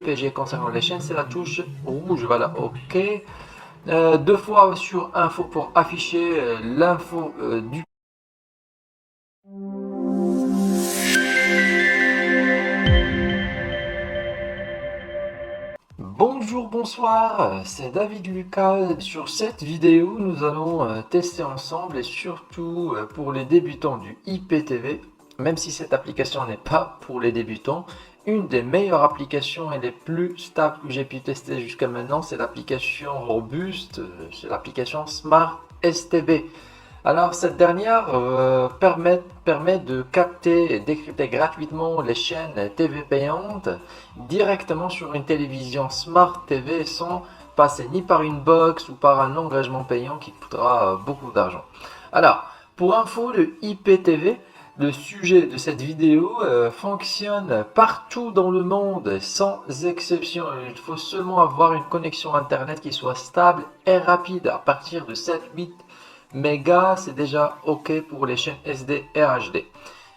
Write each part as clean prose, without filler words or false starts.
DPG concernant les chaînes, c'est la touche rouge. Voilà, ok. Deux fois sur info pour afficher l'info du. Bonjour, bonsoir, c'est David Lucas. Sur cette vidéo, nous allons tester ensemble et surtout pour les débutants du IPTV, même si cette application n'est pas pour les débutants, une des meilleures applications et les plus stables que j'ai pu tester jusqu'à maintenant, c'est l'application robuste, c'est l'application Smart STB. Alors cette dernière permet de capter et décrypter gratuitement les chaînes TV payantes directement sur une télévision Smart TV sans passer ni par une box ou par un engagement payant qui coûtera beaucoup d'argent. Alors pour info, le IPTV, le sujet de cette vidéo, fonctionne partout dans le monde sans exception. Il faut seulement avoir une connexion internet qui soit stable et rapide à partir de 7-8 mégas, c'est déjà ok pour les chaînes SD et HD.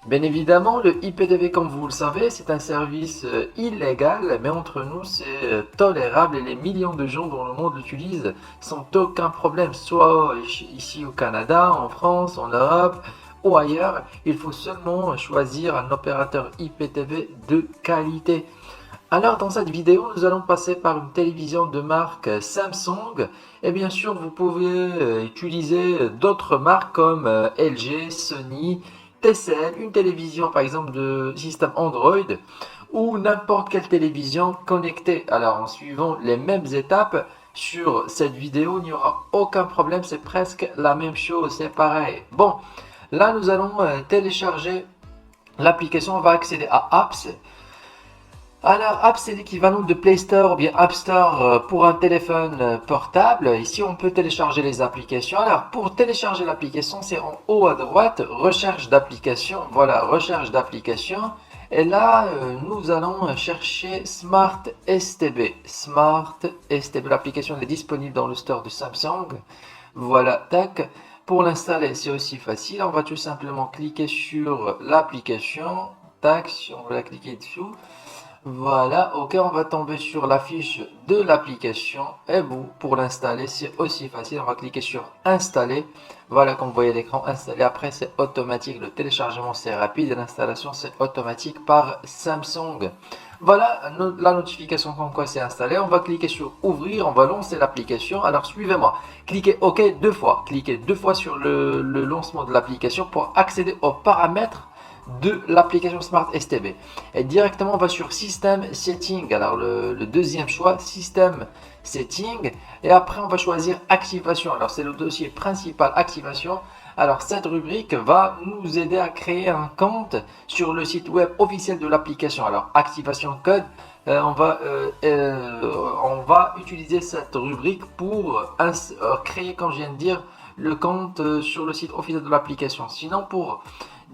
Bien évidemment, le IPTV, comme vous le savez, c'est un service illégal, mais entre nous, c'est tolérable et les millions de gens dans le monde l'utilisent sans aucun problème, soit ici au Canada, en France, en Europe ou ailleurs. Il faut seulement choisir un opérateur IPTV de qualité. Alors dans cette vidéo, nous allons passer par une télévision de marque Samsung et bien sûr vous pouvez utiliser d'autres marques comme LG, Sony, TCL, une télévision par exemple de système Android ou n'importe quelle télévision connectée. Alors en suivant les mêmes étapes sur cette vidéo, il n'y aura aucun problème, c'est presque la même chose, c'est pareil. Bon, là nous allons télécharger l'application, on va accéder à Apps. Alors, App, c'est l'équivalent de Play Store ou bien App Store pour un téléphone portable. Ici, on peut télécharger les applications. Alors, pour télécharger l'application, c'est en haut à droite, recherche d'application. Voilà, recherche d'application. Et là, nous allons chercher Smart STB. Smart STB, l'application est disponible dans le store de Samsung. Voilà, tac. Pour l'installer, c'est aussi facile. On va tout simplement cliquer sur l'application. Tac, si on va cliquer dessous. Voilà, ok, on va tomber sur la fiche de l'application et vous, pour l'installer, c'est aussi facile. On va cliquer sur installer. Voilà, comme vous voyez l'écran installé. Après, c'est automatique. Le téléchargement, c'est rapide et l'installation, c'est automatique par Samsung. Voilà la notification comme quoi c'est installé. On va cliquer sur ouvrir. On va lancer l'application. Alors, suivez-moi. Cliquez OK deux fois. Cliquez deux fois sur le lancement de l'application pour accéder aux paramètres de l'application Smart STB et directement on va sur System Setting. Alors le deuxième choix, System Setting, et après on va choisir Activation. Alors c'est le dossier principal, Activation. Alors cette rubrique va nous aider à créer un compte sur le site web officiel de l'application. Alors Activation Code, on va utiliser cette rubrique pour créer, comme je viens de dire, le compte sur le site officiel de l'application. Sinon pour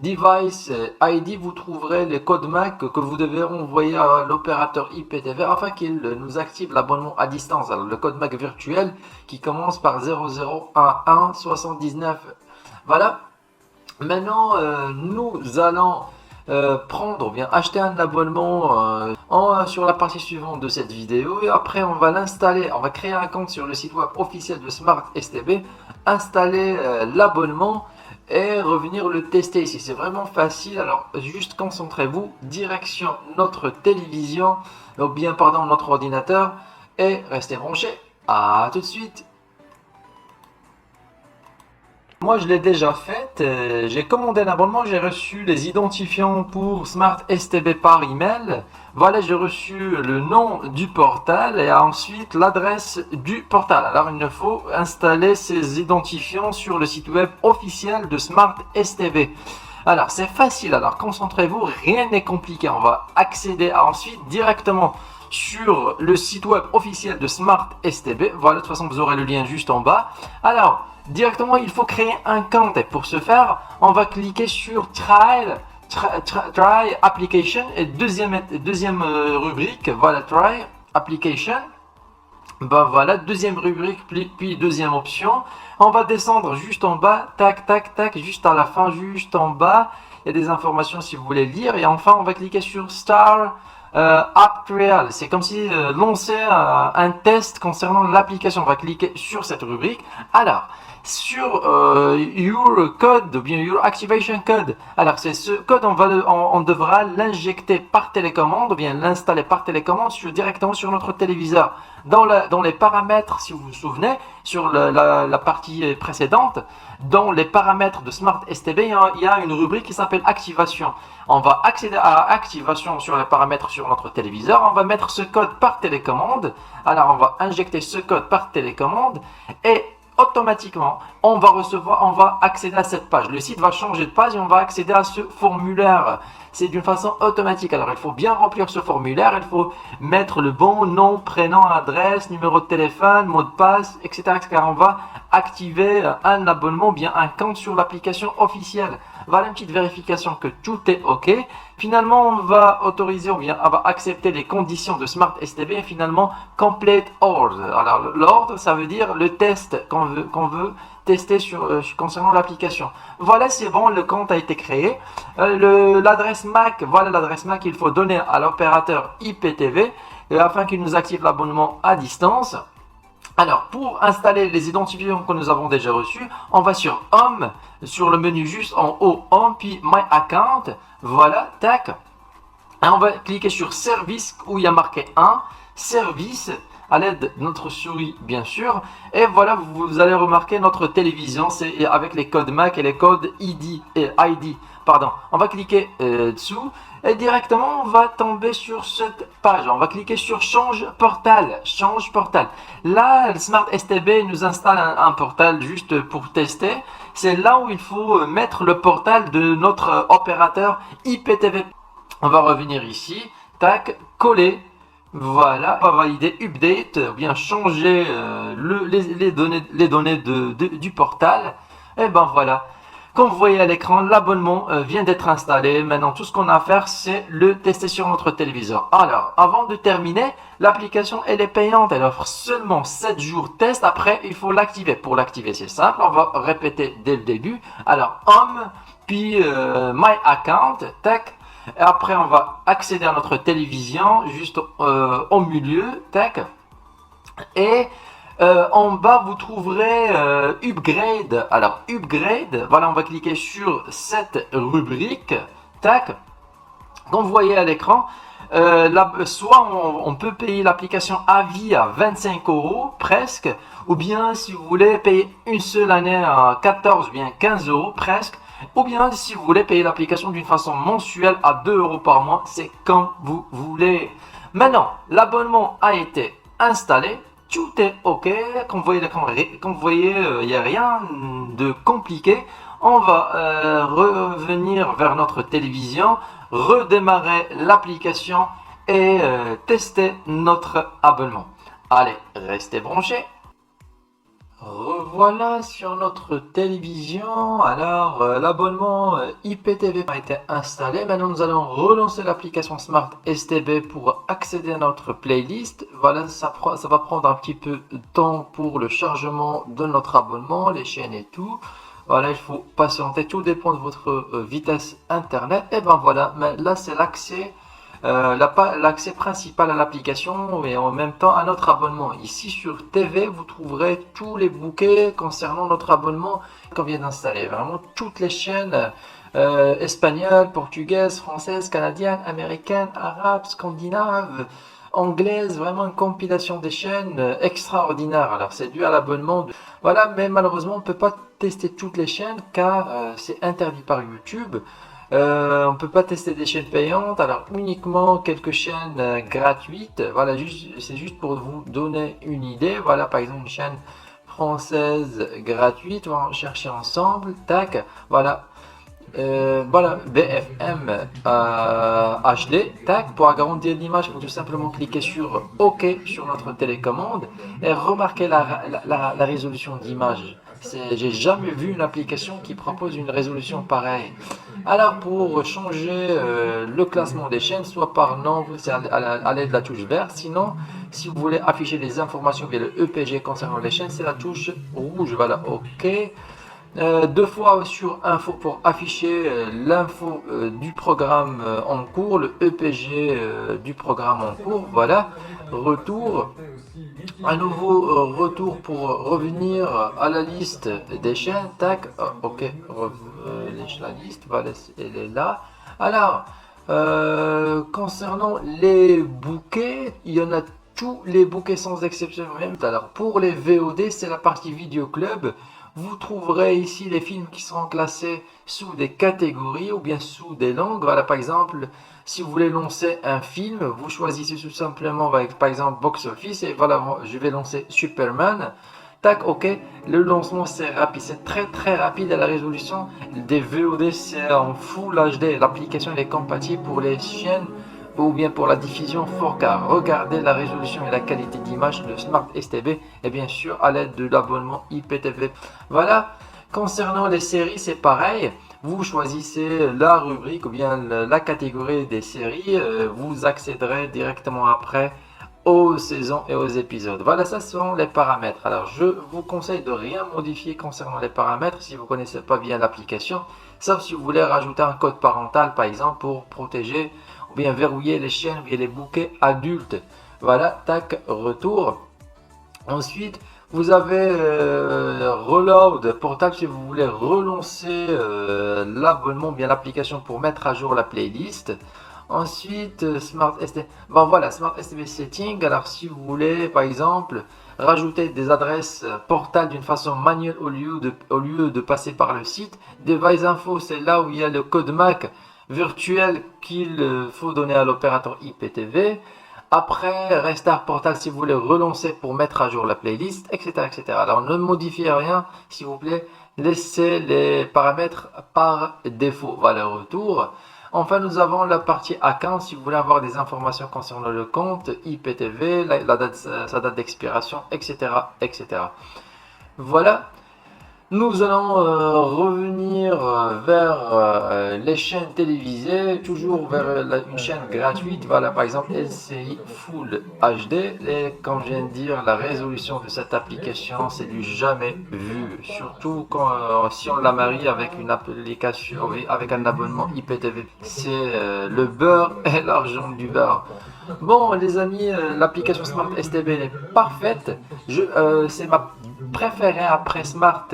Device ID, vous trouverez les codes MAC que vous devez envoyer à l'opérateur IPTV afin qu'il nous active l'abonnement à distance. Alors, le code MAC virtuel qui commence par 001179. Voilà. Maintenant, nous allons prendre ou bien acheter un abonnement sur la partie suivante de cette vidéo et après on va l'installer. On va créer un compte sur le site web officiel de Smart STB, installer l'abonnement et revenir le tester ici. C'est vraiment facile. Alors juste concentrez-vous, direction notre télévision ou bien pardon notre ordinateur et restez branchés. À tout de suite. Moi je l'ai déjà fait, j'ai commandé un abonnement, j'ai reçu les identifiants pour Smart STB par email. Voilà, j'ai reçu le nom du portal et ensuite l'adresse du portal. Alors il faut installer ces identifiants sur le site web officiel de Smart STB. Alors c'est facile, alors concentrez-vous, rien n'est compliqué. On va accéder ensuite directement sur le site web officiel de Smart STB. Voilà, de toute façon vous aurez le lien juste en bas. Alors directement il faut créer un compte et pour ce faire on va cliquer sur Try Application et deuxième rubrique, voilà, Try Application. Ben voilà, deuxième rubrique, puis deuxième option. On va descendre juste en bas, tac tac tac, juste à la fin, juste en bas il y a des informations si vous voulez lire, et enfin on va cliquer sur Start App Trial. C'est comme si lancer un test concernant l'application. On va cliquer sur cette rubrique. Alors, sur Your Code ou bien Your Activation Code. Alors, c'est ce code, on devra l'injecter par télécommande ou bien l'installer par télécommande directement sur notre téléviseur. Dans les paramètres, si vous vous souvenez, sur la partie précédente, dans les paramètres de Smart STB, il y a une rubrique qui s'appelle Activation. On va accéder à Activation sur les paramètres sur notre téléviseur. On va mettre ce code par télécommande. Alors, on va injecter ce code par télécommande et automatiquement, on va accéder à cette page. Le site va changer de page et on va accéder à ce formulaire. C'est d'une façon automatique. Alors, il faut bien remplir ce formulaire. Il faut mettre le bon nom, prénom, adresse, numéro de téléphone, mot de passe, etc. Car on va activer un abonnement, bien un compte sur l'application officielle. Voilà une petite vérification que tout est OK. Finalement, on va autoriser ou bien on va accepter les conditions de Smart STB et finalement Complete Order. Alors, l'ordre, ça veut dire le test qu'on veut tester concernant l'application. Voilà, c'est bon, le compte a été créé. L'adresse MAC, voilà l'adresse MAC qu'il faut donner à l'opérateur IPTV afin qu'il nous active l'abonnement à distance. Alors, pour installer les identifiants que nous avons déjà reçus, on va sur Home, sur le menu juste en haut, Home, puis My Account. Voilà, tac. Et on va cliquer sur Service où il y a marqué 1, Service, à l'aide de notre souris, bien sûr. Et voilà, vous allez remarquer notre télévision, c'est avec les codes MAC et les codes ID. Pardon. On va cliquer dessous. Et directement, on va tomber sur cette page. On va cliquer sur Change portal. Change portal. Là, le Smart STB nous installe un portal juste pour tester. C'est là où il faut mettre le portal de notre opérateur IPTV. On va revenir ici. Tac, coller. Voilà, on va valider Update, ou bien changer les données du portal. Et ben voilà. Comme vous voyez à l'écran, l'abonnement vient d'être installé. Maintenant, tout ce qu'on a à faire, c'est le tester sur notre téléviseur. Alors, avant de terminer, l'application, elle est payante. Elle offre seulement 7 jours test. Après, il faut l'activer. Pour l'activer, c'est simple. On va répéter dès le début. Alors, Home, puis My Account, tac. Et après, on va accéder à notre télévision, juste au milieu, tac. Et en bas, vous trouverez Upgrade. Alors, Upgrade, voilà, on va cliquer sur cette rubrique. Tac. Comme vous voyez à l'écran, soit on peut payer l'application à vie à 25 € presque, ou bien si vous voulez payer une seule année à 14 ou bien 15 € presque, ou bien si vous voulez payer l'application d'une façon mensuelle à 2 € par mois, c'est comme vous voulez. Maintenant, l'abonnement a été installé. Tout est OK, comme vous voyez, il n'y a rien de compliqué. On va revenir vers notre télévision, redémarrer l'application et tester notre abonnement. Allez, restez branchés. Revoilà sur notre télévision. Alors, l'abonnement IPTV a été installé. Maintenant, nous allons relancer l'application Smart STB pour accéder à notre playlist. Voilà, ça va prendre un petit peu de temps pour le chargement de notre abonnement, les chaînes et tout. Voilà, il faut patienter. Tout dépend de votre vitesse internet. Et ben voilà, mais là, c'est l'accès. L'accès principal à l'application et en même temps à notre abonnement. Ici sur TV, vous trouverez tous les bouquets concernant notre abonnement qu'on vient d'installer. Vraiment toutes les chaînes espagnoles, portugaises, françaises, canadiennes, américaines, arabes, scandinaves, anglaises. Vraiment une compilation des chaînes extraordinaire. Alors c'est dû à l'abonnement. Voilà, mais malheureusement on ne peut pas tester toutes les chaînes car c'est interdit par YouTube. On ne peut pas tester des chaînes payantes, alors uniquement quelques chaînes gratuites. Voilà, c'est juste pour vous donner une idée. Voilà, par exemple, une chaîne française gratuite. On va en chercher ensemble. Tac, voilà. Voilà, BFM HD. Tac, pour agrandir l'image, il faut tout simplement cliquer sur OK sur notre télécommande et remarquer la résolution d'image. J'ai jamais vu une application qui propose une résolution pareille. Alors pour changer le classement des chaînes, soit par nombre, c'est à l'aide de la touche verte. Sinon, si vous voulez afficher des informations via le EPG concernant les chaînes, c'est la touche rouge. Voilà, OK. 2 fois sur info pour afficher l'info du programme en cours, le EPG du programme en cours, voilà, retour, à nouveau retour pour revenir à la liste des chaînes, tac, ok, la liste, voilà, elle est là. Alors, concernant les bouquets, il y en a tous les bouquets sans exception même. Alors pour les VOD, c'est la partie vidéo club. Vous trouverez ici les films qui seront classés sous des catégories ou bien sous des langues. Voilà, par exemple, si vous voulez lancer un film, vous choisissez tout simplement avec, par exemple, Box Office et voilà, je vais lancer Superman. Tac, ok, le lancement c'est rapide, c'est très rapide à la résolution des VOD, c'est en Full HD. L'application est compatible pour les chaînes ou bien pour la diffusion 4K. Regardez la résolution et la qualité d'image de Smart STB et bien sûr à l'aide de l'abonnement IPTV. Voilà, concernant les séries c'est pareil, vous choisissez la rubrique ou bien la catégorie des séries, vous accéderez directement après aux saisons et aux épisodes. Voilà, ça sont les paramètres. Alors je vous conseille de rien modifier concernant les paramètres si vous ne connaissez pas bien l'application, sauf si vous voulez rajouter un code parental par exemple pour protéger ou bien verrouiller les chaînes et les bouquets adultes. Voilà, tac, retour. Ensuite, vous avez Reload Portal si vous voulez relancer l'abonnement, bien l'application pour mettre à jour la playlist. Ensuite, Smart STB. Bon voilà, Smart STB Setting. Alors si vous voulez, par exemple, rajouter des adresses portal d'une façon manuelle au lieu de passer par le site. Device Info, c'est là où il y a le code MAC virtuel qu'il faut donner à l'opérateur IPTV. Après, Restart Portal si vous voulez relancer pour mettre à jour la playlist, etc. etc. Alors ne modifiez rien, s'il vous plaît. Laissez les paramètres par défaut. Voilà, retour. Enfin, nous avons la partie account si vous voulez avoir des informations concernant le compte, IPTV, sa date d'expiration, etc., etc. Voilà. Nous allons revenir vers les chaînes télévisées, toujours vers une chaîne gratuite, voilà par exemple LCI Full HD, et comme je viens de dire, la résolution de cette application c'est du jamais vu, surtout quand, si on la marie avec une application, avec un abonnement IPTV, c'est le beurre et l'argent du beurre. Bon les amis, l'application Smart STB elle est parfaite, c'est ma préférée après Smart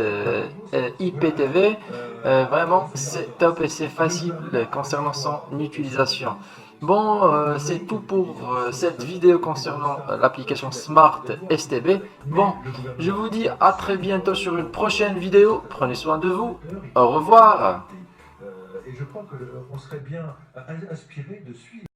IPTV, vraiment c'est top et c'est facile concernant son utilisation. Bon, c'est tout pour cette vidéo concernant l'application Smart STB. Bon, je vous dis à très bientôt sur une prochaine vidéo. Prenez soin de vous. Au revoir. Et je crois qu'on serait bien inspiré de suivre.